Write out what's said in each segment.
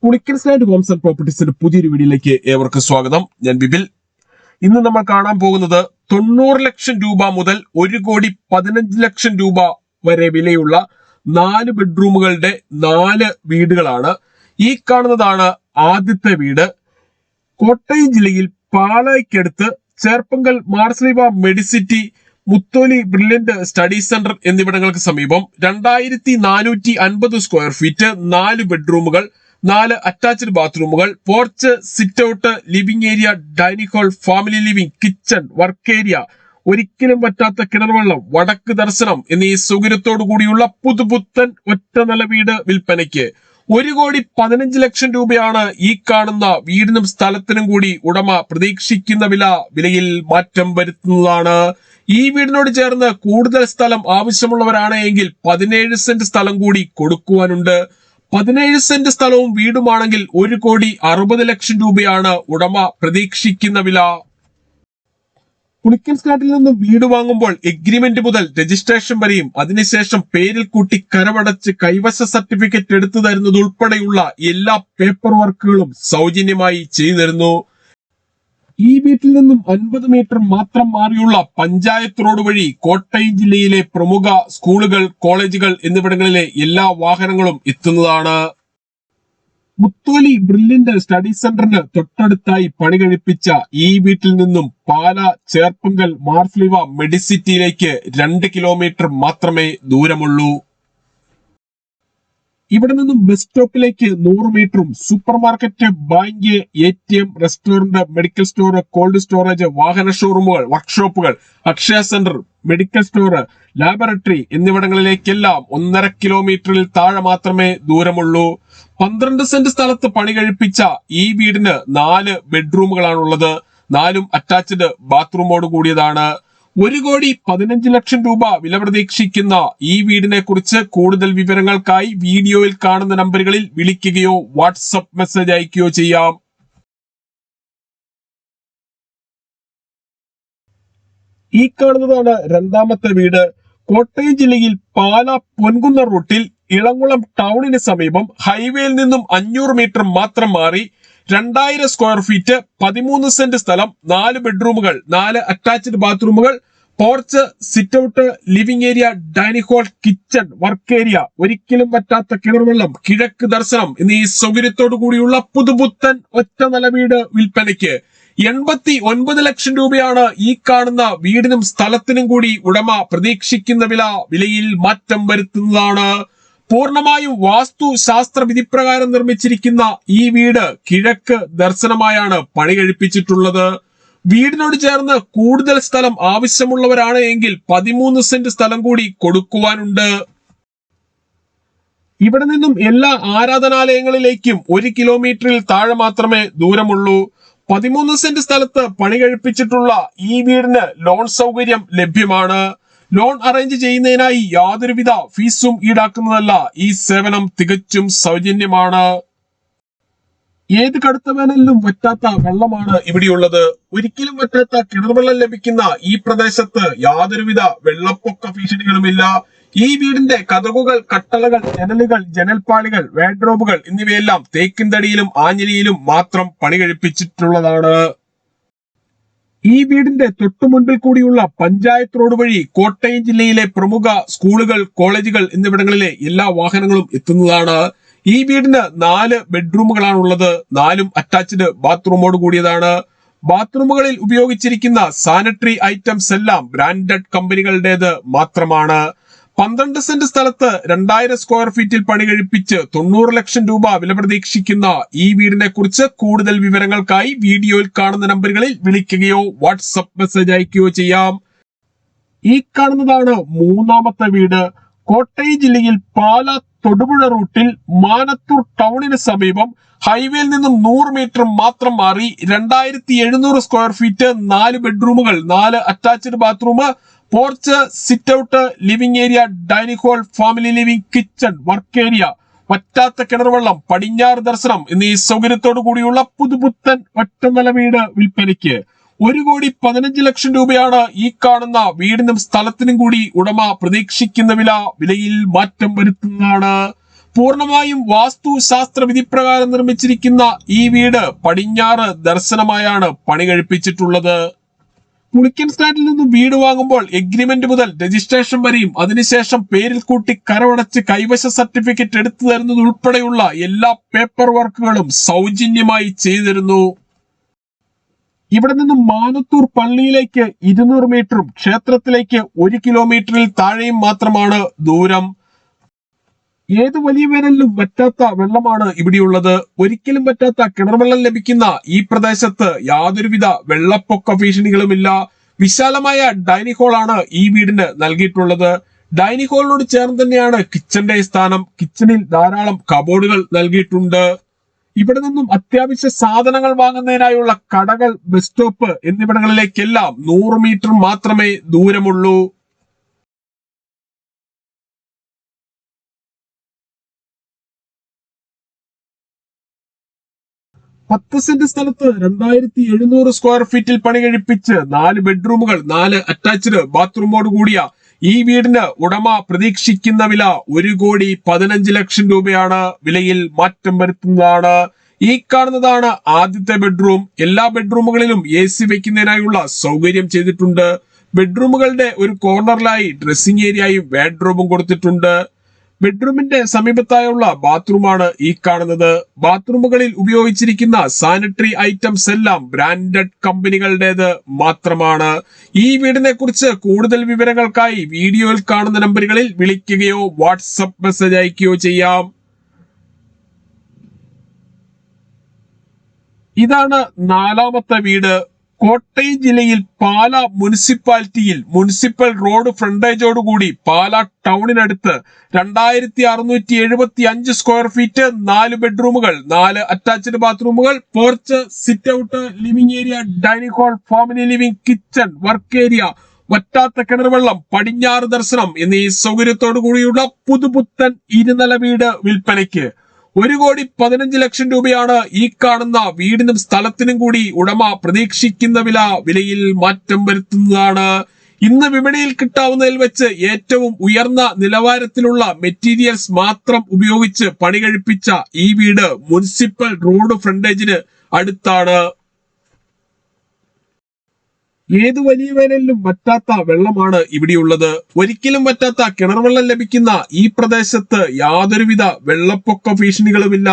Pulickans land Holmes and പ്രോപ്പർട്ടീസിന്റെ പുതിയൊരു വീഡിയോയിലേക്ക് ഏവർക്കും സ്വാഗതം. ഞാൻ ബിബിൽ. ഇന്ന് നമ്മൾ കാണാൻ പോകുന്നത് 90 ലക്ഷം രൂപ മുതൽ 1,15,00,000 രൂപ വരെ വിലയുള്ള 4 ബെഡ്റൂമുകളുടെ 4 വീടുകളാണ്. ഈ കാണുന്നതാണ് ആദ്യത്തെ വീട്. കോട്ടയം ജില്ലയിൽ പാലായ്ക്കടുത്ത് Cherpunkal Mar Sleeva Medicity Mutholy brilliant study centre എന്നിവിടങ്ങൾക്ക് സമീപം 2450 സ്ക്വയർ ഫീറ്റ്, 4 ബെഡ്റൂമുകൾ, 4 അറ്റാച്ച്ഡ് ബാത്റൂമുകൾ, porch, sit out, living area, dining hall, family living, kitchen, work area, ഒരിക്കലും പറ്റാത്ത കിണർവെള്ളം, വടക്ക് ദർശനം എന്നീ സൗകര്യത്തോടു കൂടിയുള്ള പുതുപുത്തൻ ഒറ്റ നില വീട് വിൽപ്പനയ്ക്ക്. 1,15,00,000 രൂപയാണ് ഈ കാണുന്ന വീടിനും സ്ഥലത്തിനും കൂടി ഉടമ പ്രതീക്ഷിക്കുന്ന വിലയിൽ മാറ്റം വരുത്തുന്നതാണ്. ഈ വീടിനോട് ചേർന്ന് കൂടുതൽ സ്ഥലം ആവശ്യമുള്ളവരാണ് എങ്കിൽ 17 സെന്റ് സ്ഥലം കൂടി കൊടുക്കുവാനുണ്ട്. 17 സെന്റ് സ്ഥലവും വീടുമാണെങ്കിൽ 1,60,00,000 രൂപയാണ് ഉടമ പ്രതീക്ഷിക്കുന്ന വില. പുളിക്കൻസ് ലാൻഡിൽ നിന്ന് വീട് വാങ്ങുമ്പോൾ എഗ്രിമെന്റ് മുതൽ രജിസ്ട്രേഷൻ വരെയും അതിനുശേഷം പേരിൽ കൂട്ടി കരമടച്ച് കൈവശ സർട്ടിഫിക്കറ്റ് എടുത്തു തരുന്നത് ഉൾപ്പെടെയുള്ള എല്ലാ പേപ്പർ വർക്കുകളും സൗജന്യമായി ചെയ്തു തരുന്നു. ഈ വീട്ടിൽ നിന്നും 50 മീറ്റർ മാത്രം മാറിയുള്ള പഞ്ചായത്ത് റോഡ് വഴി കോട്ടയം ജില്ലയിലെ പ്രമുഖ സ്കൂളുകൾ, കോളേജുകൾ എന്നിവിടങ്ങളിലെ എല്ലാ വാഹനങ്ങളും എത്തുന്നതാണ്. മുത്തോലി ബ്രില്യന്റ് സ്റ്റഡി സെന്ററിന് തൊട്ടടുത്തായി പണി കഴിപ്പിച്ച ഈ വീട്ടിൽ നിന്നും പാല, ചേർപ്പങ്കൽ, മാർസ്ലീവ മെഡിസിറ്റിയിലേക്ക് 2 കിലോമീറ്റർ മാത്രമേ ദൂരമുള്ളൂ. ഇവിടെ നിന്നും ബസ് സ്റ്റോപ്പിലേക്ക് 100 മീറ്ററും super market, bank, ATM, restaurant, medical store, cold storage, വാഹന ഷോറൂമുകൾ, വർക്ക്ഷോപ്പുകൾ, Akshaya centre, medical store, laboratory എന്നിവിടങ്ങളിലേക്കെല്ലാം 1.5 കിലോമീറ്ററിൽ താഴെ മാത്രമേ ദൂരമുള്ളൂ. 12 സെന്റ് സ്ഥലത്ത് പണി കഴിപ്പിച്ച ഈ വീടിന് 4 ബെഡ്റൂമുകളാണുള്ളത്. 4ഉം അറ്റാച്ച്ഡ് ബാത്റൂമോട് കൂടിയതാണ്. 1,15,00,000 രൂപ വില പ്രതീക്ഷിക്കുന്ന ഈ വീടിനെ കുറിച്ച് കൂടുതൽ വിവരങ്ങൾക്കായി വീഡിയോയിൽ കാണുന്ന നമ്പറുകളിൽ വിളിക്കുകയോ വാട്സപ്പ് മെസ്സേജ് അയക്കുകയോ ചെയ്യാം. ഈ കാണുന്നതാണ് രണ്ടാമത്തെ വീട്. കോട്ടയം ജില്ലയിൽ പാല പൊൻകുന്ന റൂട്ടിൽ ഇളംകുളം ടൗണിന് സമീപം ഹൈവേയിൽ നിന്നും 500 മീറ്റർ മാത്രം മാറി 2000 സ്ക്വയർ ഫീറ്റ്, 13 സെന്റ് സ്ഥലം, 4 ബെഡ്റൂമുകൾ, 4 അറ്റാച്ച്ഡ് ബാത്റൂമുകൾ, porch, sit out, living area, dining hall, kitchen, work area, ഒരിക്കലും പറ്റാത്ത കിണർവെള്ളം, കിഴക്ക് ദർശനം എന്നീ സൗകര്യത്തോടു കൂടിയുള്ള പുതുപുത്തൻ ഒറ്റ നില വീട് വിൽപ്പനയ്ക്ക്. 89 ലക്ഷം രൂപയാണ് ഈ കാണുന്ന വീടിനും സ്ഥലത്തിനും കൂടി ഉടമ പ്രതീക്ഷിക്കുന്ന വിലയിൽ മാറ്റം വരുത്തുന്നതാണ്. പൂർണ്ണമായും വാസ്തു ശാസ്ത്ര വിധിപ്രകാരം നിർമ്മിച്ചിരിക്കുന്ന ഈ വീട് കിഴക്ക് ദർശനമായാണ് പണി കഴിപ്പിച്ചിട്ടുള്ളത്. വീടിനോട് ചേർന്ന് കൂടുതൽ സ്ഥലം ആവശ്യമുള്ളവരാണ് എങ്കിൽ 13 സെന്റ് സ്ഥലം കൂടി കൊടുക്കുവാനുണ്ട്. ഇവിടെ നിന്നും എല്ലാ ആരാധനാലയങ്ങളിലേക്കും 1 കിലോമീറ്ററിൽ താഴെ മാത്രമേ ദൂരമുള്ളൂ. 13 സെന്റ് സ്ഥലത്ത് പണി കഴിപ്പിച്ചിട്ടുള്ള ഈ വീടിന് ലോൺ സൗകര്യം ലഭ്യമാണ്. ലോൺ അറേഞ്ച് ചെയ്യുന്നതിനായി യാതൊരുവിധ ഫീസും ഈടാക്കുന്നതല്ല. ഈ സേവനം തികച്ചും സൗജന്യമാണ്. ഏത് കടുത്ത വേനലിലും വറ്റാത്ത വെള്ളമാണ് ഇവിടെയുള്ളത്. ഒരിക്കലും വറ്റാത്ത കിണർവെള്ളം ലഭിക്കുന്ന ഈ പ്രദേശത്ത് യാതൊരുവിധ വെള്ളപ്പൊക്ക ഭീഷണികളുമില്ല. ഈ വീടിന്റെ കതകുകൾ, കട്ടളകൾ, ജനലുകൾ, ജനൽപ്പാളികൾ, വാർഡ്രോബുകൾ എന്നിവയെല്ലാം തേക്കിൻ തടിയിലും ആഞ്ഞിലിയിലും മാത്രം പണി കഴിപ്പിച്ചിട്ടുള്ളതാണ്. ഈ വീടിന്റെ തൊട്ടു മുൻപിൽ കൂടിയുള്ള പഞ്ചായത്ത് റോഡ് വഴി കോട്ടയം ജില്ലയിലെ പ്രമുഖ സ്കൂളുകൾ, കോളേജുകൾ എന്നിവിടങ്ങളിലെ എല്ലാ വാഹനങ്ങളും എത്തുന്നതാണ്. ഈ വീടിന് 4 ബെഡ്റൂമുകളാണുള്ളത്. 4ഉം അറ്റാച്ച്ഡ് ബാത്റൂമോട് കൂടിയതാണ്. ബാത്റൂമുകളിൽ ഉപയോഗിച്ചിരിക്കുന്ന സാനിറ്ററി ഐറ്റംസ് എല്ലാം ബ്രാൻഡഡ് കമ്പനികളുടേത് മാത്രമാണ്. 12 സെന്റ് സ്ഥലത്ത് 2000 സ്ക്വയർ ഫീറ്റിൽ പണി കഴിപ്പിച്ച് 90 ലക്ഷം രൂപ വില പ്രതീക്ഷിക്കുന്ന ഈ വീടിനെ കുറിച്ച് കൂടുതൽ വിവരങ്ങൾക്കായി വീഡിയോയിൽ കാണുന്ന നമ്പറുകളിൽ വിളിക്കുകയോ വാട്സപ്പ് മെസ്സേജ് അയക്കുകയോ ചെയ്യാം. ഈ കാണുന്നതാണ് മൂന്നാമത്തെ വീട്. കോട്ടയം ജില്ലയിൽ പാല തൊടുപുഴ റൂട്ടിൽ മാനത്തൂർ ടൗണിന് സമീപം ഹൈവേയിൽ നിന്നും 100 മീറ്റർ മാത്രം മാറി 2700 സ്ക്വയർ ഫീറ്റ്, 4 ബെഡ്റൂമുകൾ, 4 attached bathroom, porch, sit out, living area, dining hall, family living, kitchen, work area, വറ്റാത്ത കിണർവെള്ളം, പടിഞ്ഞാറ് ദർശനം എന്നീ സൗകര്യത്തോടു കൂടിയുള്ള പുതുപുത്തൻ ഒറ്റ നില വീട് വിൽപ്പനയ്ക്ക്. 1,15,00,000 രൂപയാണ് ഈ കാണുന്ന വീടിനും സ്ഥലത്തിനും കൂടി ഉടമ പ്രതീക്ഷിക്കുന്ന വിലയിൽ മാറ്റം വരുത്തുന്നതാണ്. പൂർണ്ണമായും വാസ്തു ശാസ്ത്ര വിധിപ്രകാരം നിർമ്മിച്ചിരിക്കുന്ന ഈ വീട് പടിഞ്ഞാറ് ദർശനമായാണ് പണി കഴിപ്പിച്ചിട്ടുള്ളത്. പുളിക്കൻ സ്റ്റാൻഡിൽ നിന്നും വീട് വാങ്ങുമ്പോൾ എഗ്രിമെന്റ് മുതൽ രജിസ്ട്രേഷൻ വരെയും അതിനുശേഷം പേരിൽ കൂട്ടി കരമടച്ച് കൈവശ സർട്ടിഫിക്കറ്റ് എടുത്തു തരുന്നത് ഉൾപ്പെടെയുള്ള എല്ലാ പേപ്പർ വർക്കുകളും സൗജന്യമായി ചെയ്തു തരുന്നു. ഇവിടെ നിന്നും മാനത്തൂർ പള്ളിയിലേക്ക് 200 മീറ്ററും ക്ഷേത്രത്തിലേക്ക് 1 കിലോമീറ്ററിൽ താഴെയും മാത്രമാണ് ദൂരം. ഏത് വലിയ വേനലിലും വറ്റാത്ത വെള്ളമാണ് ഇവിടെയുള്ളത്. ഒരിക്കലും വറ്റാത്ത കിണർവെള്ളം ലഭിക്കുന്ന ഈ പ്രദേശത്ത് യാതൊരുവിധ വെള്ളപ്പൊക്ക ഭീഷണികളുമില്ല. വിശാലമായ ഡൈനിങ് ഹാൾ ആണ് ഈ വീടിന് നൽകിയിട്ടുള്ളത്. ഡൈനിങ് ഹാളിനോട് ചേർന്ന് തന്നെയാണ് കിച്ചന്റെ സ്ഥാനം. കിച്ചണിൽ ധാരാളം കബോർഡുകൾ നൽകിയിട്ടുണ്ട്. ഇവിടെ നിന്നും അത്യാവശ്യ സാധനങ്ങൾ വാങ്ങുന്നതിനായുള്ള കടകൾ, ബസ് സ്റ്റോപ്പ് എന്നിവിടങ്ങളിലേക്കെല്ലാം 100 മീറ്റർ മാത്രമേ ദൂരമുള്ളൂ. പത്ത് സെന്റ് സ്ഥലത്ത് 2700 സ്ക്വയർ ഫീറ്റിൽ പണി കഴിപ്പിച്ച് 4 ബെഡ്റൂമുകൾ, 4 അറ്റാച്ച്ഡ് ബാത്റൂമോട് കൂടിയ ഈ വീടിന് ഉടമ പ്രതീക്ഷിക്കുന്ന വില 1,15,00,000 രൂപയാണ്. വിലയിൽ മാറ്റം വരുത്തുന്നതാണ്. ഈ കാണുന്നതാണ് ആദ്യത്തെ ബെഡ്റൂം. എല്ലാ ബെഡ്റൂമുകളിലും AC വെക്കുന്നതിനായുള്ള സൗകര്യം ചെയ്തിട്ടുണ്ട്. ബെഡ്റൂമുകളുടെ ഒരു കോർണറിലായി ഡ്രസ്സിംഗ് ഏരിയയും വാർഡ്രോബും കൊടുത്തിട്ടുണ്ട്. ബെഡ്റൂമിന്റെ സമീപത്തായുള്ള ബാത്റൂമാണ് ഈ കാണുന്നത്. ബാത്റൂമുകളിൽ ഉപയോഗിച്ചിരിക്കുന്ന സാനിറ്ററി ഐറ്റംസ് എല്ലാം ബ്രാൻഡഡ് കമ്പനികളുടേത് മാത്രമാണ്. ഈ വീടിനെ കുറിച്ച് കൂടുതൽ വിവരങ്ങൾക്കായി വീഡിയോയിൽ കാണുന്ന നമ്പറുകളിൽ വിളിക്കുകയോ വാട്സപ്പ് മെസ്സേജ് അയക്കുകയോ ചെയ്യാം. ഇതാണ് 4ാമത്തെ വീട്. കോട്ടയം ജില്ലയിൽ പാല മുനിസിപ്പാലിറ്റിയിൽ മുനിസിപ്പൽ റോഡ് ഫ്രണ്ടേജോടുകൂടി പാല ടൗണിനടുത്ത് 2675 സ്ക്വയർ ഫീറ്റ്, 4 ബെഡ്റൂമുകൾ, 4 അറ്റാച്ച്ഡ് ബാത്റൂമുകൾ, porch, sit out, living area, dining hall, family living, kitchen, work area, വറ്റാത്ത കിണർവെള്ളം, പടിഞ്ഞാറ് ദർശനം എന്നീ സൗകര്യത്തോടു കൂടിയുള്ള പുതുപുത്തൻ ഇരുനില വീട് വിൽപ്പനയ്ക്ക്. 1,15,00,000 രൂപയാണ് ഈ കാണുന്ന വീടിനും സ്ഥലത്തിനും കൂടി ഉടമ പ്രതീക്ഷിക്കുന്ന വില. വിലയിൽ മാറ്റം വരുത്തുന്നതാണ്. ഇന്ന് വിപണിയിൽ കിട്ടാവുന്നതിൽ വെച്ച് ഏറ്റവും ഉയർന്ന നിലവാരത്തിലുള്ള മെറ്റീരിയൽസ് മാത്രം ഉപയോഗിച്ച് പണി കഴിപ്പിച്ച ഈ വീട് മുനിസിപ്പൽ റോഡ് ഫ്രണ്ടേജിന് അടുത്താണ്. ഏത് വലിയ വേനലിലും വറ്റാത്ത വെള്ളമാണ് ഇവിടെയുള്ളത്. ഒരിക്കലും വറ്റാത്ത കിണർവെള്ളം ലഭിക്കുന്ന ഈ പ്രദേശത്ത് യാതൊരുവിധ വെള്ളപ്പൊക്ക ഭീഷണികളുമില്ല.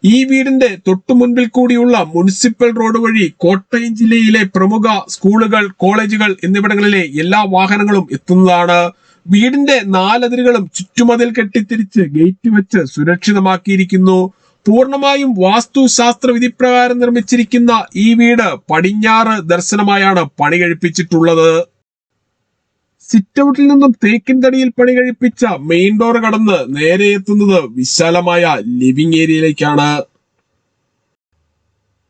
ഈ വീടിന്റെ തൊട്ടു മുൻപിൽ കൂടിയുള്ള മുനിസിപ്പൽ റോഡ് വഴി കോട്ടയം ജില്ലയിലെ പ്രമുഖ സ്കൂളുകൾ, കോളേജുകൾ എന്നിവിടങ്ങളിലെ എല്ലാ വാഹനങ്ങളും എത്തുന്നതാണ്. വീടിന്റെ 4 അതിരുകളും ചുറ്റുമതിൽ കെട്ടിത്തിരിച്ച് ഗേറ്റ് വെച്ച് സുരക്ഷിതമാക്കിയിരിക്കുന്നു. പൂർണ്ണമായും വാസ്തു ശാസ്ത്ര വിധിപ്രകാരം നിർമ്മിച്ചിരിക്കുന്ന ഈ വീട് പടിഞ്ഞാറ് ദർശനമായാണ് പണി കഴിപ്പിച്ചിട്ടുള്ളത്. സിറ്റ് ഔട്ടിൽ നിന്നും തേക്കിൻ തടിയിൽ പണി കഴിപ്പിച്ച മെയിൻ ഡോർ കടന്ന് നേരെ എത്തുന്നത് വിശാലമായ ലിവിംഗ് ഏരിയയിലേക്കാണ്.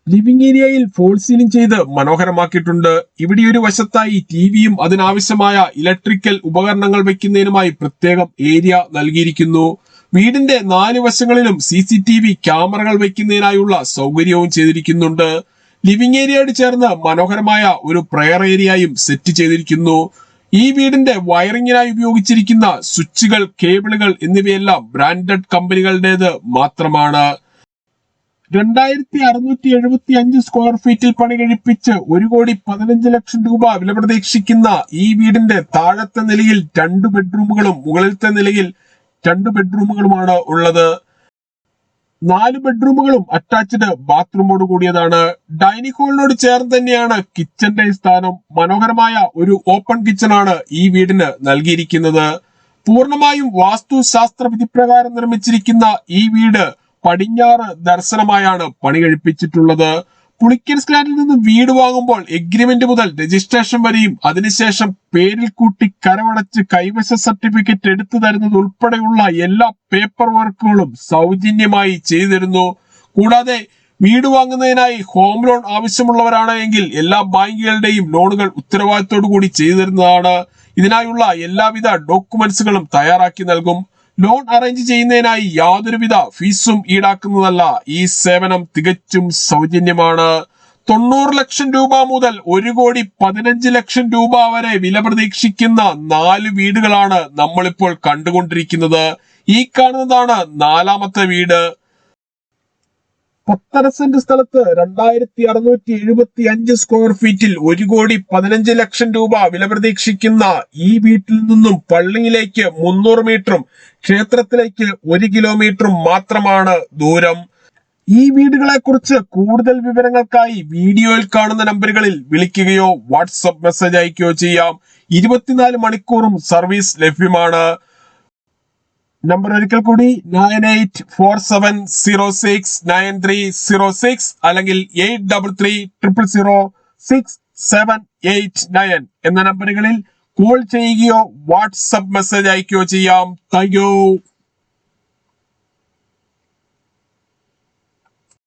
ലിവിംഗ് ഏരിയയിൽ ഫോൾ സീലിംഗ് ചെയ്ത് മനോഹരമാക്കിയിട്ടുണ്ട്. ഇവിടെ ഒരു വശത്തായി ടിവിയും അതിനാവശ്യമായ ഇലക്ട്രിക്കൽ ഉപകരണങ്ങൾ വെക്കുന്നതിനുമായി പ്രത്യേകം ഏരിയ നൽകിയിരിക്കുന്നു. വീടിന്റെ 4 വശങ്ങളിലും CCTV ക്യാമറകൾ വെക്കുന്നതിനായുള്ള സൗകര്യവും ചെയ്തിരിക്കുന്നുണ്ട്. ലിവിംഗ് ഏരിയയോട് ചേർന്ന് മനോഹരമായ ഒരു പ്രയർ ഏരിയയും സെറ്റ് ചെയ്തിരിക്കുന്നു. ഈ വീടിന്റെ വയറിങ്ങിനായി ഉപയോഗിച്ചിരിക്കുന്ന സ്വിച്ചുകൾ, കേബിളുകൾ എന്നിവയെല്ലാം ബ്രാൻഡഡ് കമ്പനികളുടേത് മാത്രമാണ്. 2675 സ്ക്വയർ ഫീറ്റിൽ പണി കഴിപ്പിച്ച് 1,15,00,000 രൂപ വില പ്രതീക്ഷിക്കുന്ന ഈ വീടിന്റെ താഴത്തെ നിലയിൽ 2 ബെഡ്റൂമുകളും മുകളിലത്തെ നിലയിൽ 2 ബെഡ്റൂമുകളുമാണ് ഉള്ളത്. 4 ബെഡ്റൂമുകളും അറ്റാച്ച്ഡ് ബാത്റൂമോട് കൂടിയതാണ്. ഡൈനിങ് ഹാളിനോട് ചേർന്ന് തന്നെയാണ് കിച്ചന്റെ സ്ഥാനം. മനോഹരമായ ഒരു ഓപ്പൺ കിച്ചണാണ് ഈ വീടിന് നൽകിയിരിക്കുന്നത്. പൂർണ്ണമായും വാസ്തു ശാസ്ത്ര വിധിപ്രകാരം നിർമ്മിച്ചിരിക്കുന്ന ഈ വീട് പടിഞ്ഞാറ് ദർശനമായാണ് പണി കഴിപ്പിച്ചിട്ടുള്ളത്. പുളിക്കൻ സ്റ്റാൻഡിൽ നിന്ന് വീട് വാങ്ങുമ്പോൾ എഗ്രിമെന്റ് മുതൽ രജിസ്ട്രേഷൻ വരെയും അതിനുശേഷം പേരിൽ കൂട്ടി കരമടച്ച് കൈവശ സർട്ടിഫിക്കറ്റ് എടുത്തു തരുന്നത് ഉൾപ്പെടെയുള്ള എല്ലാ പേപ്പർ വർക്കുകളും സൗജന്യമായി ചെയ്തു തരുന്നു. കൂടാതെ വീട് വാങ്ങുന്നതിനായി ഹോം ലോൺ ആവശ്യമുള്ളവരാണ് എങ്കിൽ എല്ലാ ബാങ്കുകളുടെയും ലോണുകൾ ഉത്തരവാദിത്തോടു കൂടി ചെയ്തു തരുന്നതാണ്. ഇതിനായുള്ള എല്ലാവിധ ഡോക്യുമെന്റ്സുകളും തയ്യാറാക്കി നൽകും. ലോൺ അറേഞ്ച് ചെയ്യുന്നതിനായി യാതൊരുവിധ ഫീസും ഈടാക്കുന്നതല്ല. ഈ സേവനം തികച്ചും സൗജന്യമാണ്. 90 ലക്ഷം രൂപ മുതൽ 1,15,00,000 രൂപ വരെ വില പ്രതീക്ഷിക്കുന്ന 4 വീടുകളാണ് നമ്മളിപ്പോൾ കണ്ടുകൊണ്ടിരിക്കുന്നത്. ഈ കാണുന്നതാണ് നാലാമത്തെ വീട്. 10.5 സെന്റ് സ്ഥലത്ത് 2675 സ്ക്വയർ ഫീറ്റിൽ 1,15,00,000 രൂപ വില പ്രതീക്ഷിക്കുന്ന ഈ വീട്ടിൽ നിന്നും പള്ളിയിലേക്ക് 300 മീറ്ററും ക്ഷേത്രത്തിലേക്ക് 1 കിലോമീറ്ററും മാത്രമാണ് ദൂരം. ഈ വീടുകളെ കുറിച്ച് കൂടുതൽ വിവരങ്ങൾക്കായി വീഡിയോയിൽ കാണുന്ന നമ്പറുകളിൽ വിളിക്കുകയോ വാട്സപ്പ് മെസ്സേജ് അയക്കുകയോ ചെയ്യാം. 24 മണിക്കൂറും സർവീസ് ലഭ്യമാണ്. നമ്പർ ഒരിക്കൽ കൂടി 9847069306 അല്ലെങ്കിൽ 83300679 എന്ന നമ്പറുകളിൽ കോൾ ചെയ്യുകയോ വാട്സപ്പ് മെസ്സേജ് അയക്കുകയോ ചെയ്യാം. Thank you.